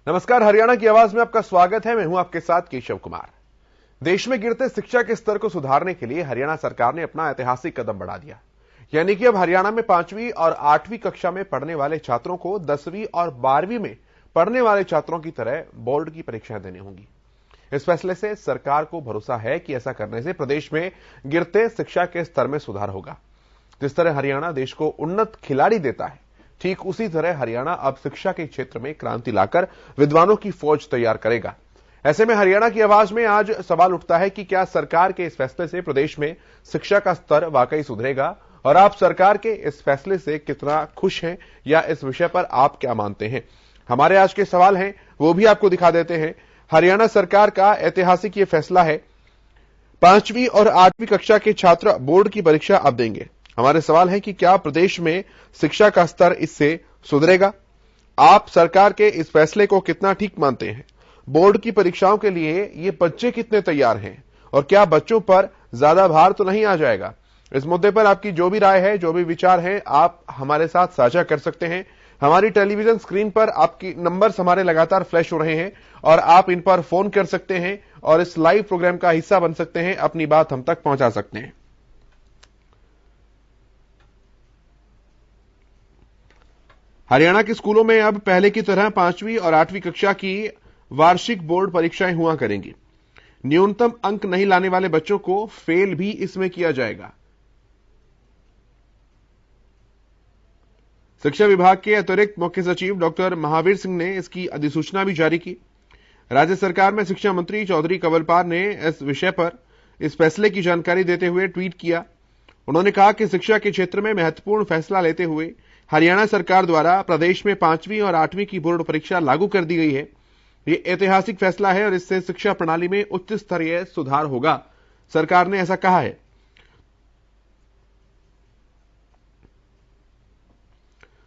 नमस्कार, हरियाणा की आवाज में आपका स्वागत है। मैं हूं आपके साथ केशव कुमार। देश में गिरते शिक्षा के स्तर को सुधारने के लिए हरियाणा सरकार ने अपना ऐतिहासिक कदम बढ़ा दिया। यानी कि अब हरियाणा में 5वीं और 8वीं कक्षा में पढ़ने वाले छात्रों को 10वीं और 12वीं में पढ़ने वाले छात्रों की तरह बोर्ड की परीक्षाएं देनी होंगी। इस फैसले से सरकार को भरोसा है कि ऐसा करने से प्रदेश में गिरते शिक्षा के स्तर में सुधार होगा। जिस तरह हरियाणा देश को उन्नत खिलाड़ी देता है, ठीक उसी तरह हरियाणा अब शिक्षा के क्षेत्र में क्रांति लाकर विद्वानों की फौज तैयार करेगा। ऐसे में हरियाणा की आवाज में आज सवाल उठता है कि क्या सरकार के इस फैसले से प्रदेश में शिक्षा का स्तर वाकई सुधरेगा, और आप सरकार के इस फैसले से कितना खुश हैं या इस विषय पर आप क्या मानते हैं? हमारे आज के सवाल हैं, वो भी आपको दिखा देते हैं। हरियाणा सरकार का ऐतिहासिक ये फैसला है, 5वीं और 8वीं कक्षा के छात्र बोर्ड की परीक्षा अब देंगे। हमारे सवाल है कि क्या प्रदेश में शिक्षा का स्तर इससे सुधरेगा? आप सरकार के इस फैसले को कितना ठीक मानते हैं? बोर्ड की परीक्षाओं के लिए ये बच्चे कितने तैयार हैं, और क्या बच्चों पर ज्यादा भार तो नहीं आ जाएगा? इस मुद्दे पर आपकी जो भी राय है, जो भी विचार है, आप हमारे साथ साझा कर सकते हैं। हमारी टेलीविजन स्क्रीन पर आपकी नंबर्स हमारे लगातार फ्लैश हो रहे हैं और आप इन पर फोन कर सकते हैं और इस लाइव प्रोग्राम का हिस्सा बन सकते हैं, अपनी बात हम तक पहुंचा सकते हैं। हरियाणा के स्कूलों में अब पहले की तरह 5वीं और 8वीं कक्षा की वार्षिक बोर्ड परीक्षाएं हुआ करेंगी। न्यूनतम अंक नहीं लाने वाले बच्चों को फेल भी इसमें किया जाएगा। शिक्षा विभाग के अतिरिक्त मुख्य सचिव डॉक्टर महावीर सिंह ने इसकी अधिसूचना भी जारी की। राज्य सरकार में शिक्षा मंत्री चौधरी कंवरपाल ने इस विषय पर इस फैसले की जानकारी देते हुए ट्वीट किया। उन्होंने कहा कि शिक्षा के क्षेत्र में महत्वपूर्ण फैसला लेते हुए हरियाणा सरकार द्वारा प्रदेश में 5वीं और 8वीं की बोर्ड परीक्षा लागू कर दी गई है। ये ऐतिहासिक फैसला है और इससे शिक्षा प्रणाली में उच्च स्तरीय सुधार होगा, सरकार ने ऐसा कहा है।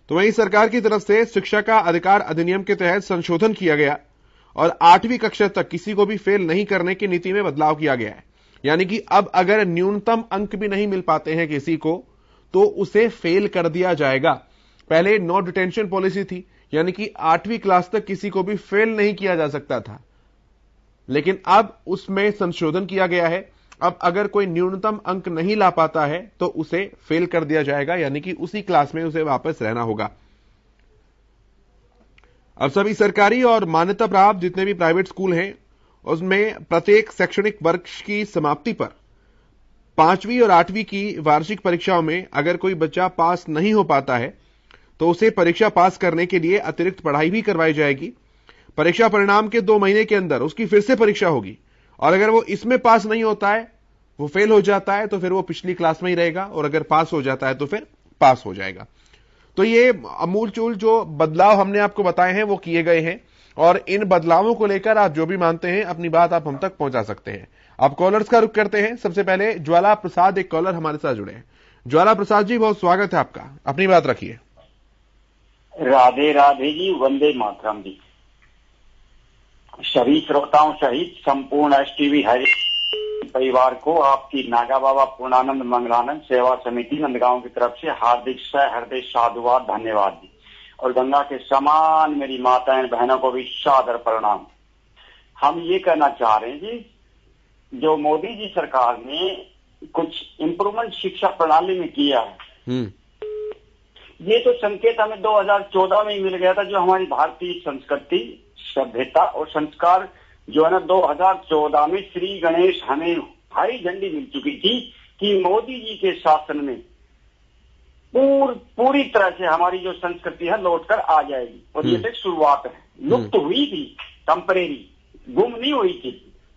तो वहीं सरकार की तरफ से शिक्षा का अधिकार अधिनियम के तहत संशोधन किया गया और 8वीं कक्षा तक किसी को भी फेल नहीं करने की नीति में बदलाव किया गया है। यानी कि अब अगर न्यूनतम अंक भी नहीं मिल पाते हैं किसी को, तो उसे फेल कर दिया जाएगा। पहले नो डिटेंशन पॉलिसी थी, यानी कि 8वीं क्लास तक किसी को भी फेल नहीं किया जा सकता था, लेकिन अब उसमें संशोधन किया गया है। अब अगर कोई न्यूनतम अंक नहीं ला पाता है तो उसे फेल कर दिया जाएगा, यानी कि उसी क्लास में उसे वापस रहना होगा। अब सभी सरकारी और मान्यता प्राप्त जितने भी प्राइवेट स्कूल हैं, उसमें प्रत्येक शैक्षणिक वर्ष की समाप्ति पर 5वीं और 8वीं की वार्षिक परीक्षाओं में अगर कोई बच्चा पास नहीं हो पाता है तो उसे परीक्षा पास करने के लिए अतिरिक्त पढ़ाई भी करवाई जाएगी। परीक्षा परिणाम के 2 महीने के अंदर उसकी फिर से परीक्षा होगी, और अगर वो इसमें पास नहीं होता है, वो फेल हो जाता है, तो फिर वो पिछली क्लास में ही रहेगा, और अगर पास हो जाता है तो फिर पास हो जाएगा। तो ये अमूलचूल जो बदलाव हमने आपको बताए हैं वो किए गए हैं, और इन बदलावों को लेकर आप जो भी मानते हैं, अपनी बात आप हम तक पहुंचा सकते हैं। आप कॉलर्स का रुख करते हैं। सबसे पहले ज्वाला प्रसाद, एक कॉलर हमारे साथ जुड़े हैं। ज्वाला प्रसाद जी, बहुत स्वागत है आपका, अपनी बात रखिए। राधे राधे जी, वंदे मातरम जी। सभी श्रोताओं सहित संपूर्ण एसटीवी हरियाणा परिवार को आपकी नागा बाबा पूर्णानंद मंगलानंद सेवा समिति नंदगांव की तरफ से हार्दिक सहृदय साधुवाद, धन्यवाद जी। और गंगा के समान मेरी माताएं बहनों को भी सादर प्रणाम। हम ये कहना चाह रहे हैं जी, जो मोदी जी सरकार ने कुछ इम्प्रूवमेंट शिक्षा प्रणाली में किया है, ये तो संकेत हमें 2014 में ही मिल गया था। जो हमारी भारतीय संस्कृति, सभ्यता और संस्कार जो है ना, 2014 में श्री गणेश हमें हरी झंडी मिल चुकी थी कि मोदी जी के शासन में पूरी तरह से हमारी जो संस्कृति है लौट कर आ जाएगी। और ये एक शुरुआत है। लुप्त हुई थी, टेम्परेरी, गुम नहीं हुई थी,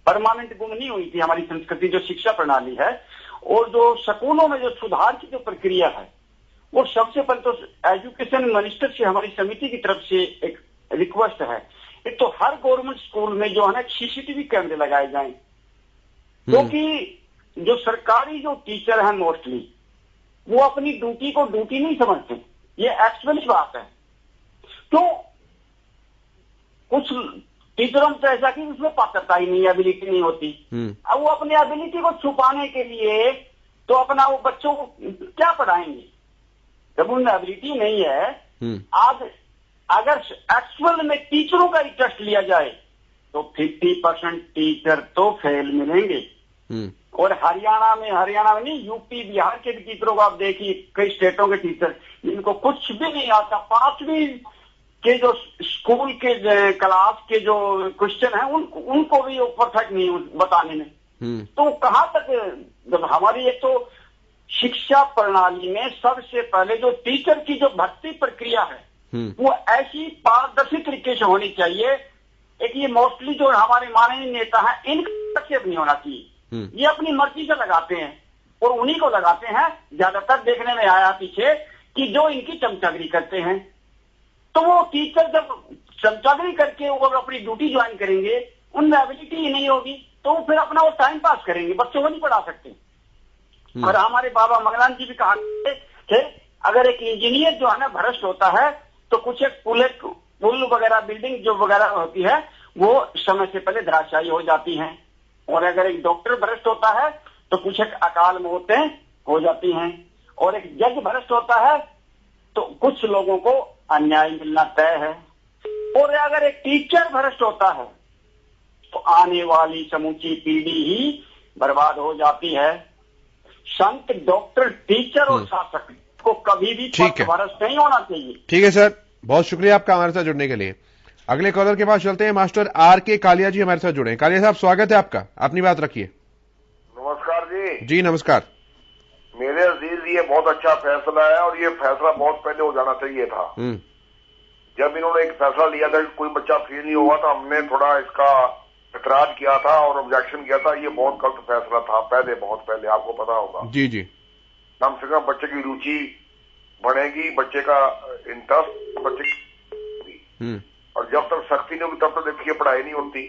परमानेंट गुम नहीं हुई थी हमारी संस्कृति, जो शिक्षा प्रणाली है। और जो स्कूलों में जो सुधार की जो प्रक्रिया है, वो सबसे पहले तो एजुकेशन मिनिस्टर से हमारी समिति की तरफ से एक रिक्वेस्ट है, एक तो हर गवर्नमेंट स्कूल में जो है ना सीसीटीवी कैमरे लगाए जाएं, क्योंकि जो सरकारी जो टीचर हैं मोस्टली वो अपनी ड्यूटी को ड्यूटी नहीं समझते। ये एक्चुअल बात है। तो कुछ टीचरों में तो ऐसा कि उसमें पात्रता ही नहीं, एबिलिटी नहीं होती। अब वो अपनी एबिलिटी को छुपाने के लिए तो अपना वो बच्चों को क्या पढ़ाएंगे जब उनमें एबिलिटी नहीं है। आज अगर एक्चुअल में टीचरों का ही टेस्ट लिया जाए तो 50% टीचर तो फेल मिलेंगे। और हरियाणा में नहीं, यूपी बिहार के भी टीचरों को आप देखिए, कई स्टेटों के टीचर इनको कुछ भी नहीं आता। 5वीं के जो स्कूल के क्लास के जो क्वेश्चन है उनको भी वो परफेक्ट नहीं बताने में। तो कहाँ तक, जब हमारी एक तो शिक्षा प्रणाली में सबसे पहले जो टीचर की जो भर्ती प्रक्रिया है वो ऐसी पारदर्शी तरीके से होनी चाहिए। एक ये मोस्टली जो हमारे माननीय नेता है इनका हस्तक्षेप नहीं होना चाहिए। ये अपनी मर्जी से लगाते हैं और उन्हीं को लगाते हैं। ज्यादातर देखने में आया पीछे कि जो इनकी चमचागिरी करते हैं, तो वो टीचर जब चमचागिरी करके वो अपनी ड्यूटी ज्वाइन करेंगे, उनमें एबिलिटी ही नहीं होगी, तो वो फिर अपना वो टाइम पास करेंगे, बच्चों को नहीं पढ़ा सकते। और हमारे बाबा मंगलान जी भी कहा थे, अगर एक इंजीनियर जो है ना भ्रष्ट होता है तो कुछ एक पुल वगैरह बिल्डिंग जो वगैरह होती है वो समय से पहले धराशायी हो जाती हैं। और अगर एक डॉक्टर भ्रष्ट होता है तो कुछ एक अकाल मौतें हो जाती हैं। और एक जज भ्रष्ट होता है तो कुछ लोगों को अन्याय मिलना तय है। और अगर एक टीचर भ्रष्ट होता है तो आने वाली समूची पीढ़ी ही बर्बाद हो जाती है। संत, डॉक्टर, टीचर और शासक को कभी भी भ्रष्ट नहीं होना चाहिए। ठीक है सर, बहुत शुक्रिया आपका हमारे साथ जुड़ने के लिए। अगले कॉलर के पास चलते हैं। Master R.K. कालिया जी हमारे साथ जुड़े हैं। कालिया साहब, स्वागत है आपका, अपनी बात रखिए। नमस्कार जी। जी नमस्कार। मेरे अजीज, ये बहुत अच्छा फैसला है और ये फैसला बहुत पहले हो जाना चाहिए था। जब इन्होंने एक फैसला लिया था कि कोई बच्चा फेल नहीं हुआ तो हमने थोड़ा इसका एतराज किया था और ऑब्जेक्शन किया था। ये बहुत गलत फैसला था, पहले, बहुत पहले, आपको पता होगा। जी जी। कम से कम बच्चे की रुचि बढ़ेगी, बच्चे का इंटरेस्ट, बच्चे की, और जब तक सख्ती नहीं होगी तब तक देखिए पढ़ाई नहीं होती।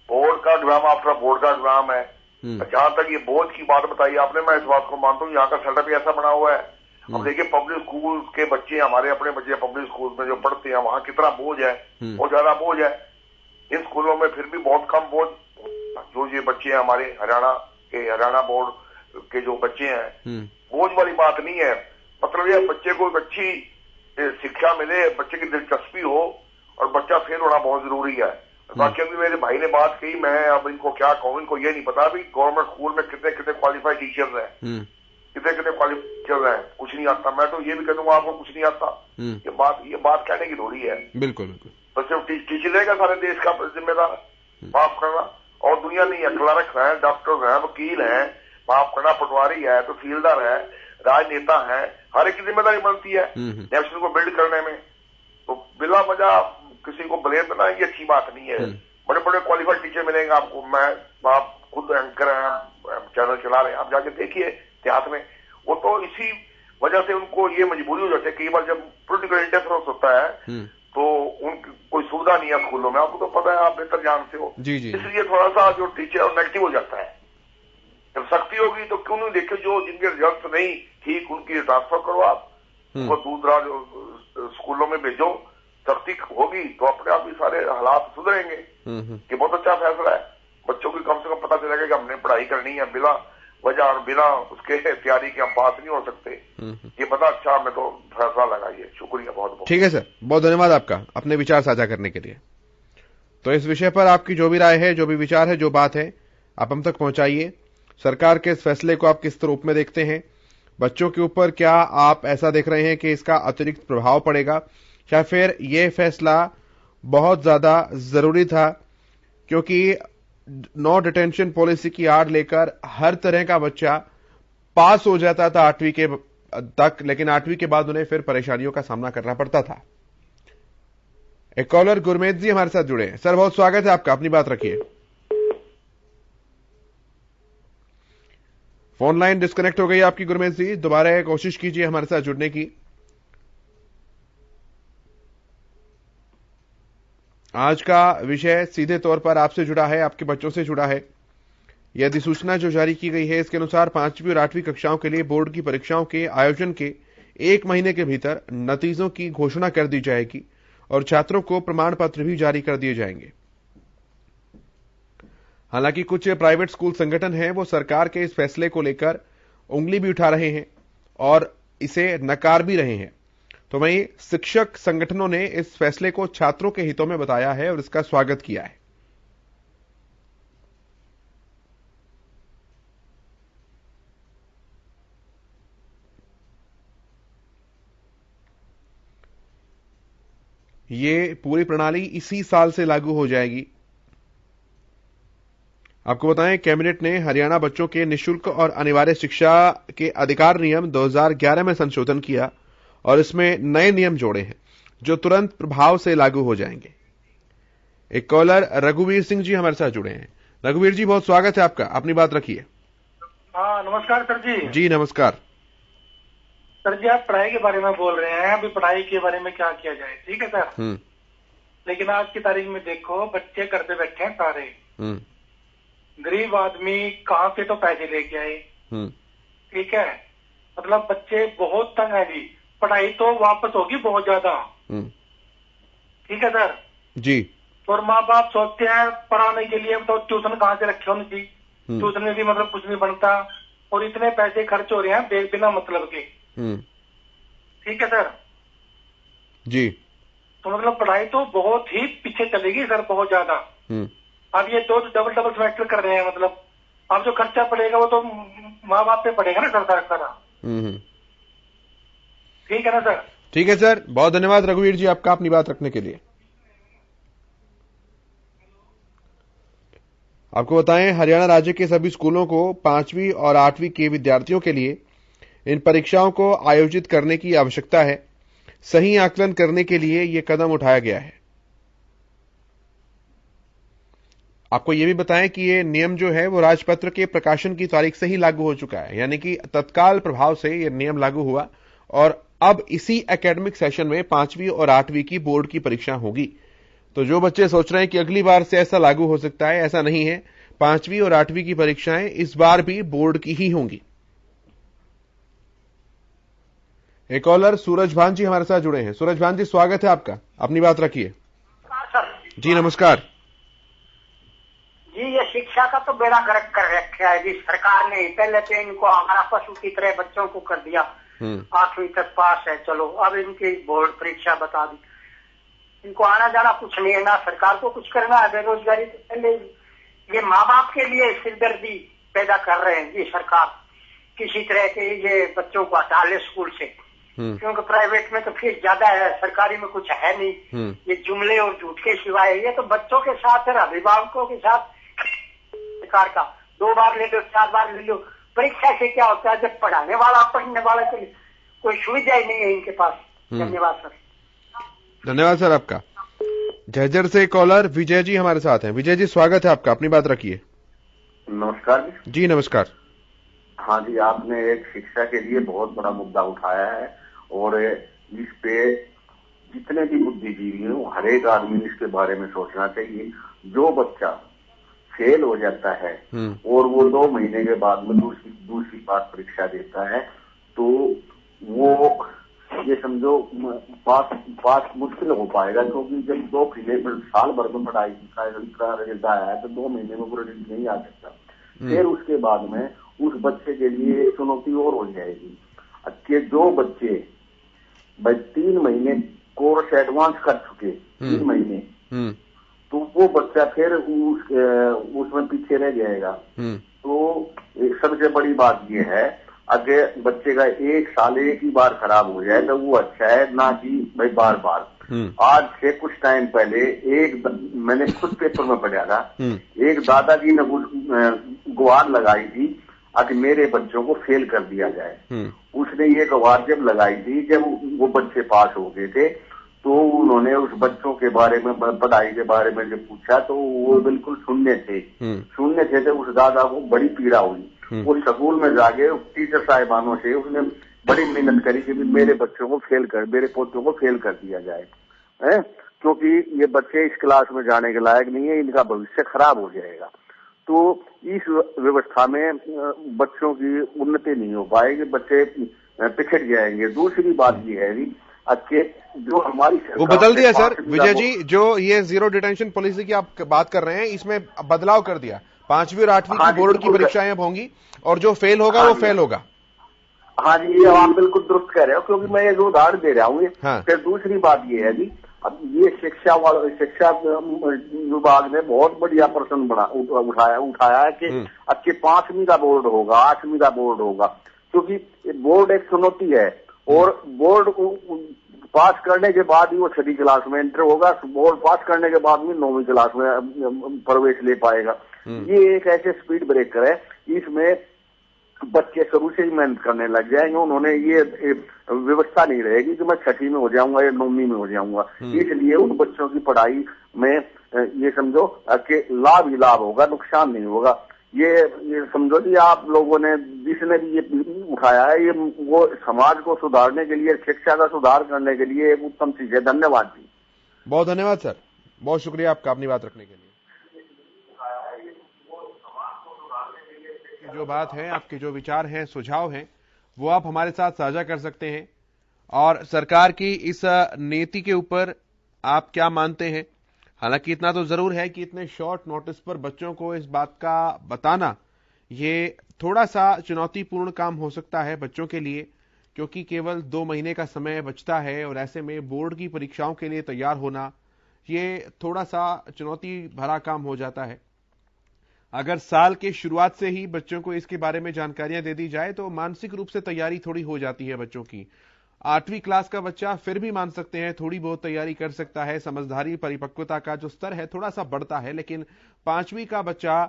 बोर्ड का एग्जाम आपका बोर्ड का एग्जाम है। जहां तक ये बोझ की बात बताई आपने, मैं इस बात को मानता हूँ, यहाँ का सेटअप ही ऐसा बना हुआ है। अब देखिए पब्लिक स्कूल के बच्चे, हमारे अपने बच्चे पब्लिक स्कूल में जो पढ़ते हैं, वहाँ कितना बोझ है, बहुत ज्यादा बोझ है। इन स्कूलों में फिर भी बहुत कम बोझ, जो ये बच्चे हैं हमारे हरियाणा बोर्ड के जो बच्चे हैं, बोझ वाली बात नहीं है। मतलब ये बच्चे को एक अच्छी शिक्षा मिले, बच्चे की दिलचस्पी हो, और बच्चा फेल होना बहुत जरूरी है। बाकी अभी मेरे भाई ने बात कही, मैं अब इनको क्या कहूँ, इनको ये नहीं पता भी गवर्नमेंट स्कूल में कितने कितने क्वालिफाइड टीचर्स हैं, कितने कितने क्वालिफाइड टीचर्स हैं, कुछ नहीं आता। मैं तो ये भी कह दूंगा आपको कुछ नहीं आता। ये बात कहने की थोड़ी है। बिल्कुल बिल्कुल। तो सिर्फ टीचर रहेगा सारे देश का जिम्मेदार, माफ करना। और दुनिया नहीं है, क्लर्क है, डॉक्टर है, वकील है, माफ करना, पटवारी है, तहसीलदार है, राजनेता है, हर एक की जिम्मेदारी बनती है नेशन को बिल्ड करने में। तो बिला वजह किसी को ब्लेम देना ये अच्छी बात नहीं है। बड़े बड़े क्वालिफाइड टीचर मिलेंगे आपको। आप खुद एंकर हैं, चैनल चला रहे हैं, आप जाके देखिए इतिहास में। वो तो इसी वजह से उनको ये मजबूरी हो जाती है, कई बार जब पोलिटिकल इंटरफेरेंस होता है तो उनकी कोई सुविधा नहीं है स्कूलों में, आपको तो पता है, आप बेहतर जानते हो। इसलिए थोड़ा सा जो टीचर नेगेटिव हो जाता है। जब सख्ती होगी तो क्यों नहीं देखे, जो जिनके रिजल्ट नहीं ठीक उनकी ट्रांसफर करो, आप उनको दूसरा स्कूलों में भेजो। सख्ती होगी तो अपने आप ही सारे हालात सुधरेंगे। कि बहुत अच्छा फैसला है। बच्चों की कम से कम पता चलेगा कि हमने पढ़ाई करनी है, बिना वजह और बिना उसके तैयारी के हम पास नहीं हो सकते। ये पता अच्छा, मैं तो फैसला लगाइए। शुक्रिया बहुत बहुत। ठीक है सर, बहुत धन्यवाद आपका अपने विचार साझा करने के लिए। तो इस विषय पर आपकी जो भी राय है, जो भी विचार है, जो बात है, आप हम तक पहुंचाइए। सरकार के इस फैसले को आप किस रूप में देखते हैं? बच्चों के ऊपर क्या आप ऐसा देख रहे हैं कि इसका अतिरिक्त प्रभाव पड़ेगा, या फिर यह फैसला बहुत ज्यादा जरूरी था? क्योंकि नो डिटेंशन पॉलिसी की आड़ लेकर हर तरह का बच्चा पास हो जाता था 8वीं के तक, लेकिन 8वीं के बाद उन्हें फिर परेशानियों का सामना करना पड़ता था। एक कॉलर गुरमीत जी हमारे साथ जुड़े हैं। सर, बहुत स्वागत है आपका, अपनी बात रखिए। फोन लाइन डिस्कनेक्ट हो गई आपकी गुरमीत जी, दोबारा कोशिश कीजिए हमारे साथ जुड़ने की। आज का विषय सीधे तौर पर आपसे जुड़ा है, आपके बच्चों से जुड़ा है। यह अधिसूचना जो जारी की गई है, इसके अनुसार 5वीं और 8वीं कक्षाओं के लिए बोर्ड की परीक्षाओं के आयोजन के 1 महीने के भीतर नतीजों की घोषणा कर दी जाएगी और छात्रों को प्रमाण पत्र भी जारी कर दिए जाएंगे। हालांकि कुछ प्राइवेट स्कूल संगठन हैं, वो सरकार के इस फैसले को लेकर उंगली भी उठा रहे हैं और इसे नकार भी रहे हैं। तो वहीं शिक्षक संगठनों ने इस फैसले को छात्रों के हितों में बताया है और इसका स्वागत किया है। ये पूरी प्रणाली इसी साल से लागू हो जाएगी। आपको बताएं, कैबिनेट ने हरियाणा बच्चों के निःशुल्क और अनिवार्य शिक्षा के अधिकार नियम 2011 में संशोधन किया और इसमें नए नियम जोड़े हैं जो तुरंत प्रभाव से लागू हो जाएंगे। एक कॉलर रघुवीर सिंह जी हमारे साथ जुड़े हैं। रघुवीर जी, बहुत स्वागत है आपका, अपनी बात रखिए। हाँ, नमस्कार सर जी। जी नमस्कार सर जी, आप पढ़ाई के बारे में बोल रहे हैं, अभी पढ़ाई के बारे में क्या किया जाए, ठीक है सर। लेकिन आज की तारीख में देखो, बच्चे घर पे बैठे हैं सारे। गरीब आदमी कहाँ से तो पैसे लेके आए, ठीक है। मतलब बच्चे बहुत तंग है जी, पढ़ाई तो वापस होगी बहुत ज्यादा, ठीक है सर जी। और माँ बाप सोचते हैं पढ़ाने के लिए तो ट्यूशन कहाँ से रखे होनी जी, ट्यूशन में भी मतलब कुछ नहीं बनता और इतने पैसे खर्च हो रहे हैं बिना मतलब के, ठीक है सर जी। तो मतलब पढ़ाई तो बहुत ही पीछे चलेगी सर, बहुत ज्यादा। अब ये दो डबल सेमेस्टर कर रहे हैं, मतलब अब जो खर्चा पड़ेगा वो तो माँ बाप पे पड़ेगा ना सरकार का। ठीक है ना सर। ठीक है सर, बहुत धन्यवाद रघुवीर जी आपका अपनी बात रखने के लिए। आपको बताएं, हरियाणा राज्य के सभी स्कूलों को 5वीं और 8वीं के विद्यार्थियों के लिए इन परीक्षाओं को आयोजित करने की आवश्यकता है। सही आकलन करने के लिए यह कदम उठाया गया है। आपको यह भी बताएं कि यह नियम जो है वो राजपत्र के प्रकाशन की तारीख से ही लागू हो चुका है, यानी कि तत्काल प्रभाव से यह नियम लागू हुआ और अब इसी एकेडमिक सेशन में 5वीं और 8वीं की बोर्ड की परीक्षा होगी। तो जो बच्चे सोच रहे हैं कि अगली बार से ऐसा लागू हो सकता है, ऐसा नहीं है। 5वीं और 8वीं की परीक्षाएं इस बार भी बोर्ड की ही होंगी। एक कॉलर सूरज भान जी हमारे साथ जुड़े हैं। सूरज भान जी, स्वागत है आपका, अपनी बात रखिए। जी नमस्कार जी। ये शिक्षा का तो बेड़ा गर्क कर रखा है जी सरकार ने। पहले तो इनको हमारा पशु की तरह बच्चों को कर दिया, 8वीं तक पास है, चलो अब इनकी बोर्ड परीक्षा बता दी। इनको आना जाना कुछ नहीं है, ना सरकार को कुछ करना है। बेरोजगारी तो पहले ये माँ बाप के लिए सिरदर्दी पैदा कर रहे हैं जी सरकार। किसी तरह के ये बच्चों को हटा ले स्कूल से, क्योंकि प्राइवेट में तो फीस ज्यादा है, सरकारी में कुछ है नहीं। ये जुमले और झूठ के सिवाय ये तो बच्चों के साथ है, अभिभावकों के साथ सरकार का 2 बार ले लो 4 बार ले लो। परीक्षा से क्या होता है, जब पढ़ाने वाला पढ़ने वाला के लिए कोई सुविधा ही नहीं है इनके पास। धन्यवाद सर। धन्यवाद सर आपका। झज्जर से कॉलर विजय जी हमारे साथ हैं। विजय जी, स्वागत है आपका, अपनी बात रखिए। नमस्कार जी नमस्कार। हाँ जी, आपने एक शिक्षा के लिए बहुत बड़ा मुद्दा उठाया है और इस पे जितने भी बुद्धिजीवी हैं हर एक आदमी ने इसके बारे में सोचना चाहिए। जो बच्चा फेल हो जाता है और वो 2 महीने के बाद में दूसरी बार परीक्षा देता है तो वो ये समझो पास मुश्किल हो पाएगा, क्योंकि जब 2 महीने में साल भर में पढ़ाई का रिजल्ट आया है तो 2 महीने में पूरा रिजल्ट नहीं आ सकता। फिर उसके बाद में उस बच्चे के लिए चुनौती और हो जाएगी कि जो बच्चे 3 महीने कोर्स एडवांस कर चुके 3 महीने, तो वो बच्चा फिर उसमें पीछे रह जाएगा। तो सबसे बड़ी बात ये है, अगर बच्चे का 1 साल एक ही बार खराब हो जाए तो वो अच्छा है, ना कि भाई बार बार। आज से कुछ टाइम पहले मैंने खुद पेपर में पढ़ा था, एक दादाजी ने गुहार लगाई थी कि मेरे बच्चों को फेल कर दिया जाए। उसने ये गुहार जब लगाई थी, जब वो बच्चे पास हो गए थे, तो उन्होंने उस बच्चों के बारे में, पढ़ाई के बारे में जब पूछा तो वो बिल्कुल शून्य थे। तो उस दादा को बड़ी पीड़ा हुई। वो स्कूल में जाके टीचर साहिबानों से उसने बड़ी मेहनत करी कि मेरे बच्चों को मेरे पोतों को फेल कर दिया जाए, है, क्योंकि ये बच्चे इस क्लास में जाने के लायक नहीं है, इनका भविष्य खराब हो जाएगा। तो इस व्यवस्था में बच्चों की उन्नति नहीं हो पाएगी, बच्चे पिछड़ जाएंगे। दूसरी बात ये है कि जो हमारी वो बदल दिया सर विजय जी, जो ये 0 डिटेंशन पॉलिसी की आप बात कर रहे हैं, इसमें बदलाव कर दिया। 5वीं और 8वीं की बोर्ड की परीक्षाएं अब होंगी और जो फेल होगा वो फेल होगा। हाँ जी, ये आप बिल्कुल दुरुस्त कह रहे हो, क्योंकि मैं ये जो उदाहरण दे रहा हूँ। हाँ। फिर दूसरी बात ये है जी, अब ये शिक्षा विभाग ने बहुत बढ़िया प्रश्न उठाया है कि अब के 5वीं का बोर्ड होगा, 8वीं का बोर्ड होगा, क्योंकि बोर्ड एक चुनौती है और बोर्ड पास करने के बाद ही वो 6वीं क्लास में एंटर होगा, बोर्ड पास करने के बाद भी 9वीं क्लास में प्रवेश ले पाएगा। ये एक ऐसे स्पीड ब्रेकर है, इसमें बच्चे शुरू से ही मेहनत करने लग जाएंगे। उन्होंने ये व्यवस्था नहीं रहेगी कि मैं 6वीं में हो जाऊंगा या 9वीं में हो जाऊंगा। इसलिए उन बच्चों की पढ़ाई में ये समझो कि लाभ ही लाभ होगा, नुकसान नहीं होगा। ये समझो कि आप लोगों ने जिसने भी ये उठाया है, ये वो समाज को सुधारने के लिए, शिक्षा का सुधार करने के लिए एक उत्तम चीज है। धन्यवाद जी। बहुत धन्यवाद सर, बहुत शुक्रिया आपका अपनी बात रखने के लिए। जो बात है, आपके जो विचार हैं, सुझाव हैं, वो आप हमारे साथ साझा कर सकते हैं। और सरकार की इस नीति के ऊपर आप क्या मानते हैं? हालांकि इतना तो जरूर है कि इतने शॉर्ट नोटिस पर बच्चों को इस बात का बताना ये थोड़ा सा चुनौतीपूर्ण काम हो सकता है बच्चों के लिए, क्योंकि केवल 2 महीने का समय बचता है और ऐसे में बोर्ड की परीक्षाओं के लिए तैयार होना ये थोड़ा सा चुनौती भरा काम हो जाता है। अगर साल के शुरुआत से ही बच्चों को इसके बारे में जानकारियां दे दी जाए तो मानसिक रूप से तैयारी थोड़ी हो जाती है बच्चों की। 8वीं क्लास का बच्चा फिर भी मान सकते हैं थोड़ी बहुत तैयारी कर सकता है, समझदारी परिपक्वता का जो स्तर है थोड़ा सा बढ़ता है, लेकिन 5वीं का बच्चा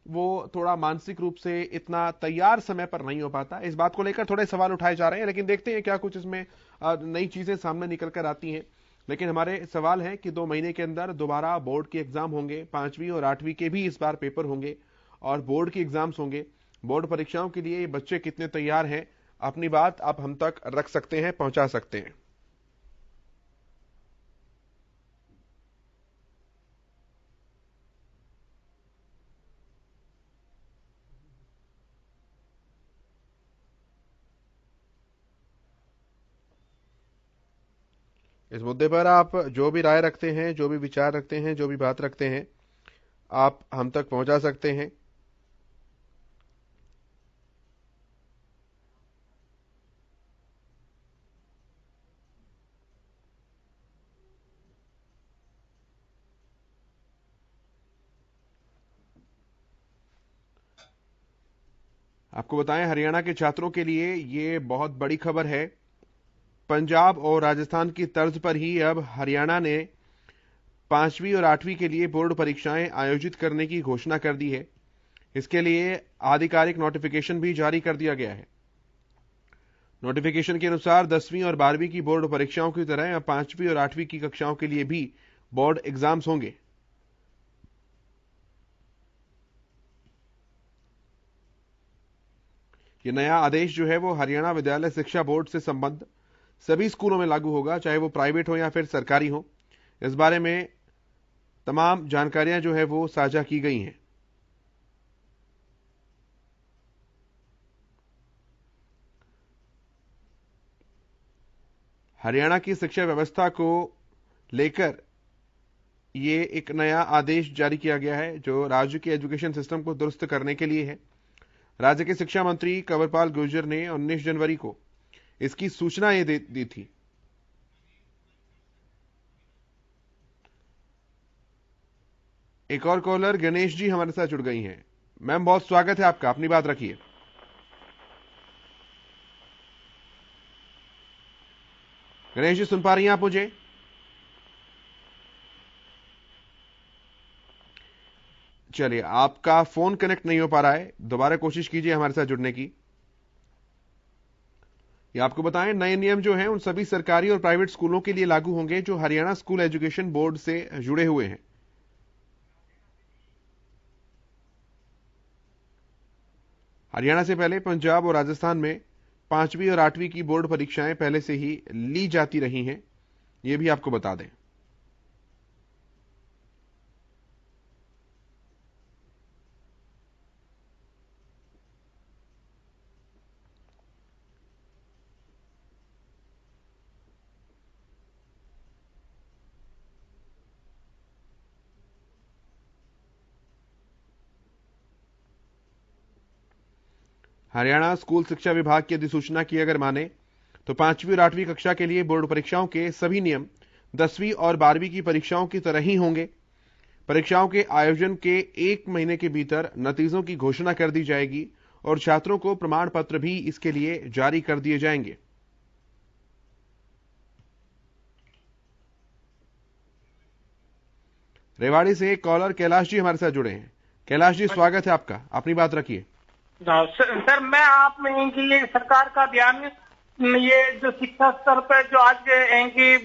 वो थोड़ा मानसिक रूप से इतना तैयार समय पर नहीं हो पाता। इस बात को लेकर थोड़े सवाल उठाए जा रहे हैं, लेकिन देखते हैं क्या कुछ इसमें नई चीजें सामने निकल कर आती हैं। लेकिन हमारे सवाल है कि 2 महीने के अंदर दोबारा बोर्ड के एग्जाम होंगे, 5वीं और 8वीं के भी इस बार पेपर होंगे और बोर्ड के एग्जाम्स होंगे। बोर्ड परीक्षाओं के लिए बच्चे कितने तैयार हैं, अपनी बात आप हम तक रख सकते हैं, पहुंचा सकते हैं। इस मुद्दे पर आप जो भी राय रखते हैं, जो भी विचार रखते हैं, जो भी बात रखते हैं, आप हम तक पहुंचा सकते हैं। आपको बताएं, हरियाणा के छात्रों के लिए ये बहुत बड़ी खबर है। पंजाब और राजस्थान की तर्ज पर ही अब हरियाणा ने 5वीं और 8वीं के लिए बोर्ड परीक्षाएं आयोजित करने की घोषणा कर दी है। इसके लिए आधिकारिक नोटिफिकेशन भी जारी कर दिया गया है। नोटिफिकेशन के अनुसार 10वीं और 12वीं की बोर्ड परीक्षाओं की तरह अब 5वीं और 8वीं की कक्षाओं के लिए भी बोर्ड एग्जाम्स होंगे। यह नया आदेश जो है वो हरियाणा विद्यालय शिक्षा बोर्ड से संबद्ध सभी स्कूलों में लागू होगा, चाहे वो प्राइवेट हो या फिर सरकारी हो। इस बारे में तमाम जानकारियां जो है वो साझा की गई हैं। हरियाणा की शिक्षा व्यवस्था को लेकर ये एक नया आदेश जारी किया गया है जो राज्य के एजुकेशन सिस्टम को दुरुस्त करने के लिए है। राज्य के शिक्षा मंत्री कंवरपाल गुर्जर ने 19 जनवरी को इसकी सूचना ये दी थी। एक और कॉलर गणेश जी हमारे साथ जुड़ गई हैं। मैम, बहुत स्वागत है आपका, अपनी बात रखिए। गणेश जी, सुन पा रही हैं आप मुझे? चलिए, आपका फोन कनेक्ट नहीं हो पा रहा है, दोबारा कोशिश कीजिए हमारे साथ जुड़ने की। ये आपको बताएं, नए नियम जो हैं उन सभी सरकारी और प्राइवेट स्कूलों के लिए लागू होंगे जो हरियाणा स्कूल एजुकेशन बोर्ड से जुड़े हुए हैं। हरियाणा से पहले पंजाब और राजस्थान में 5वीं और 8वीं की बोर्ड परीक्षाएं पहले से ही ली जाती रही हैं, यह भी आपको बता दें। हरियाणा स्कूल शिक्षा विभाग की अधिसूचना की अगर माने तो 5वीं और 8वीं कक्षा के लिए बोर्ड परीक्षाओं के सभी नियम 10वीं और 12वीं की परीक्षाओं की तरह ही होंगे। परीक्षाओं के आयोजन के 1 महीने के भीतर नतीजों की घोषणा कर दी जाएगी और छात्रों को प्रमाण पत्र भी इसके लिए जारी कर दिए जाएंगे। रेवाड़ी से कॉलर कैलाश जी हमारे साथ जुड़े हैं। कैलाश जी, स्वागत है आपका, अपनी बात रखिए। सर, मैं आप में ये सरकार का ध्यान, ये जो शिक्षा स्तर पर जो आज इनकी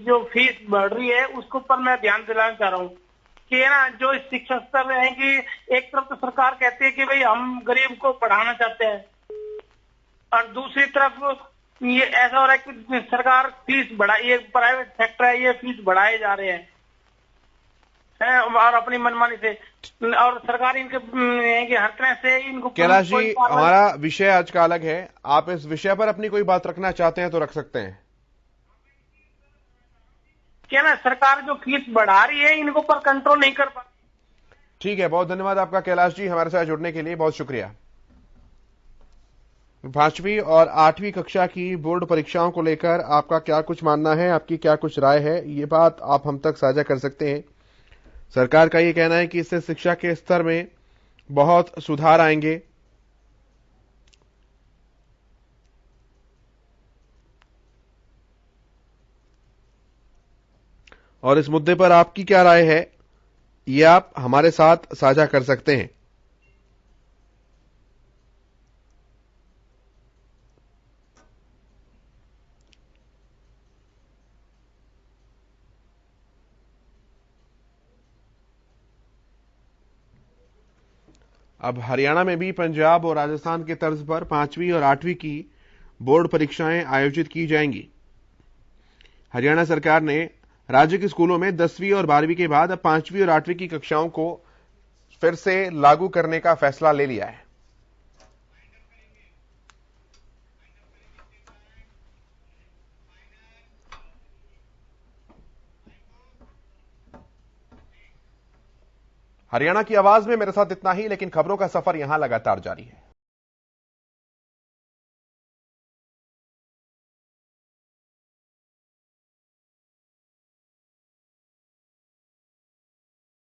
जो फीस बढ़ रही है उसके ऊपर मैं ध्यान दिलाना चाह रहा हूँ कि है ना, जो शिक्षा स्तर है कि एक तरफ तो सरकार कहती है कि भाई हम गरीब को पढ़ाना चाहते हैं और दूसरी तरफ ये ऐसा हो रहा है कि सरकार फीस बढ़ा, ये प्राइवेट सेक्टर है, ये फीस बढ़ाए जा रहे हैं और अपनी मनमानी से, और सरकार इनके हर तरह से इनको। कैलाश जी, हमारा विषय आज का अलग है, आप इस विषय पर अपनी कोई बात रखना चाहते हैं तो रख सकते हैं। क्या ना, सरकार जो फीस बढ़ा रही है इनको पर कंट्रोल नहीं कर पा। ठीक है, बहुत धन्यवाद आपका कैलाश जी, हमारे साथ जुड़ने के लिए बहुत शुक्रिया। 5वीं और 8वीं कक्षा की बोर्ड परीक्षाओं को लेकर आपका क्या कुछ मानना है, आपकी क्या कुछ राय है, ये बात आप हम तक साझा कर सकते हैं। सरकार का ये कहना है कि इससे शिक्षा के स्तर में बहुत सुधार आएंगे। और इस मुद्दे पर आपकी क्या राय है, ये आप हमारे साथ साझा कर सकते हैं। अब हरियाणा में भी पंजाब और राजस्थान के तर्ज पर 5वीं और 8वीं की बोर्ड परीक्षाएं आयोजित की जाएंगी। हरियाणा सरकार ने राज्य के स्कूलों में 10वीं और 12वीं के बाद अब 5वीं और 8वीं की कक्षाओं को फिर से लागू करने का फैसला ले लिया है। हरियाणा की आवाज में मेरे साथ इतना ही, लेकिन खबरों का सफर यहां लगातार जारी है।